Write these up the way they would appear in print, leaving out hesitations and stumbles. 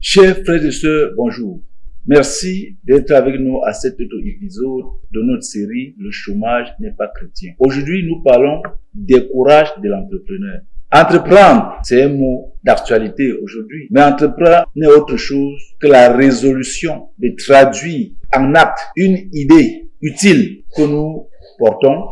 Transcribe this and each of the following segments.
Chers frères et sœurs, bonjour. Merci d'être avec nous à cet autre épisode de notre série « Le chômage n'est pas chrétien ». Aujourd'hui, nous parlons des courages de l'entrepreneur. Entreprendre, c'est un mot d'actualité aujourd'hui, mais entreprendre n'est autre chose que la résolution de traduire en acte une idée utile que nous portons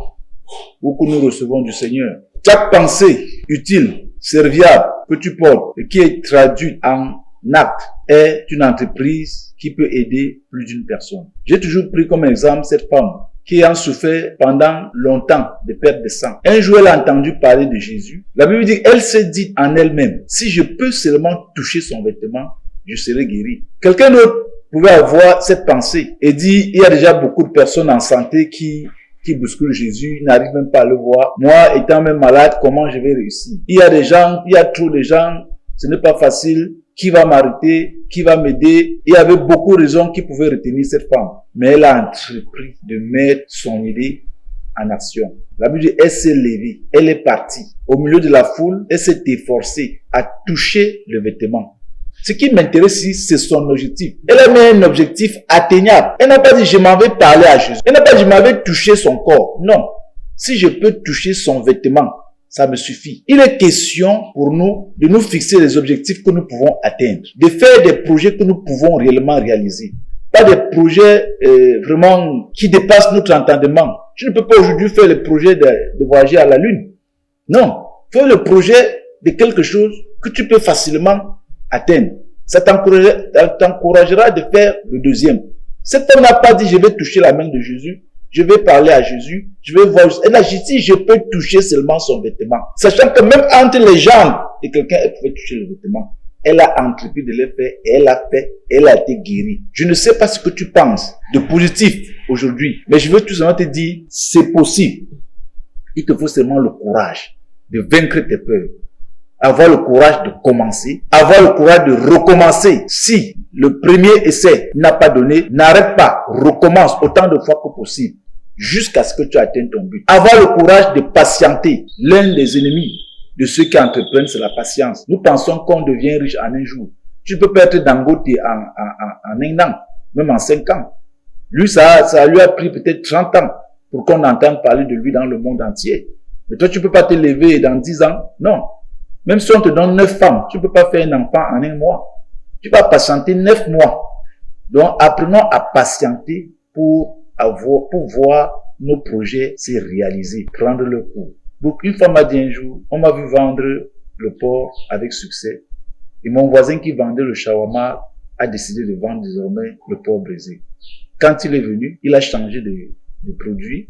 ou que nous recevons du Seigneur. Chaque pensée utile, serviable que tu portes et qui est traduite en acte est une entreprise qui peut aider plus d'une personne. J'ai toujours pris comme exemple cette femme qui a souffert pendant longtemps de perte de sang. Un jour, elle a entendu parler de Jésus. La Bible dit, elle s'est dit en elle-même, si je peux seulement toucher son vêtement, je serai guéri. Quelqu'un d'autre pouvait avoir cette pensée et dire, il y a déjà beaucoup de personnes en santé qui bousculent Jésus, n'arrivent même pas à le voir. Moi, étant même malade, comment je vais réussir? Il y a trop de gens, ce n'est pas facile. Qui va m'arrêter? Qui va m'aider? Il y avait beaucoup de raisons qui pouvaient retenir cette femme. Mais elle a entrepris de mettre son idée en action. La Bible dit, elle s'est levée, elle est partie. Au milieu de la foule, elle s'est efforcée à toucher le vêtement. Ce qui m'intéresse ici, c'est son objectif. Elle a mis un objectif atteignable. Elle n'a pas dit, je m'en vais parler à Jésus. Elle n'a pas dit, je m'en vais toucher son corps. Non. Si je peux toucher son vêtement, ça me suffit. Il est question pour nous de nous fixer les objectifs que nous pouvons atteindre, de faire des projets que nous pouvons réellement réaliser. Pas des projets vraiment qui dépassent notre entendement. Tu ne peux pas aujourd'hui faire le projet de voyager à la Lune. Non. Fais le projet de quelque chose que tu peux facilement atteindre. Ça t'encouragera de faire le deuxième. Cet homme n'a pas dit je vais toucher la main de Jésus. Je vais parler à Jésus, je vais voir. Elle a dit, si je peux toucher seulement son vêtement. Sachant que même entre les jambes de quelqu'un, elle pouvait toucher le vêtement. Elle a entrepris de le faire, et elle a fait, elle a été guérie. Je ne sais pas ce que tu penses de positif aujourd'hui, mais je veux tout simplement te dire, c'est possible. Il te faut seulement le courage de vaincre tes peurs. Avoir le courage de commencer, avoir le courage de recommencer. Si le premier essai n'a pas donné, n'arrête pas, recommence autant de fois que possible, jusqu'à ce que tu atteignes ton but. Avoir le courage de patienter. L'un des ennemis de ceux qui entreprennent, c'est la patience. Nous pensons qu'on devient riche en un jour. Tu peux pas être Dangote en un an, même en 5 ans. Lui, ça lui a pris peut-être 30 ans pour qu'on entende parler de lui dans le monde entier. Mais toi, tu peux pas te lever dans 10 ans. Non. Même si on te donne 9 femmes, tu peux pas faire un enfant en un mois. Tu vas patienter 9 mois. Donc, apprenons à patienter pour voir nos projets se réaliser, prendre le coup. Donc, une femme m'a dit un jour, on m'a vu vendre le porc avec succès. Et mon voisin qui vendait le shawarma a décidé de vendre désormais le porc brisé. Quand il est venu, il a changé de produit.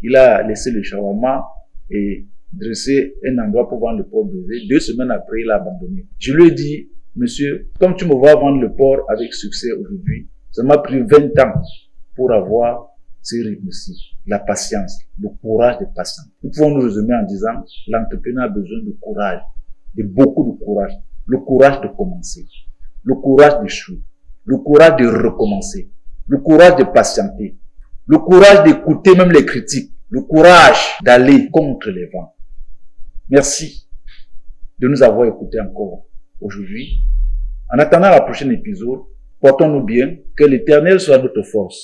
Il a laissé le shawarma et dressé un endroit pour vendre le porc brisé. 2 semaines après, il a abandonné. Je lui ai dit, monsieur, comme tu me vois vendre le porc avec succès aujourd'hui, ça m'a pris 20 ans pour avoir ce rythme-ci. La patience, le courage de patience. Nous pouvons nous résumer en disant, l'entrepreneur a besoin de courage, de beaucoup de courage. Le courage de commencer, le courage d'échouer, le courage de recommencer, le courage de patienter, le courage d'écouter même les critiques, le courage d'aller contre les vents. Merci de nous avoir écoutés encore aujourd'hui. En attendant le prochain épisode, portons-nous bien, que l'Éternel soit notre force.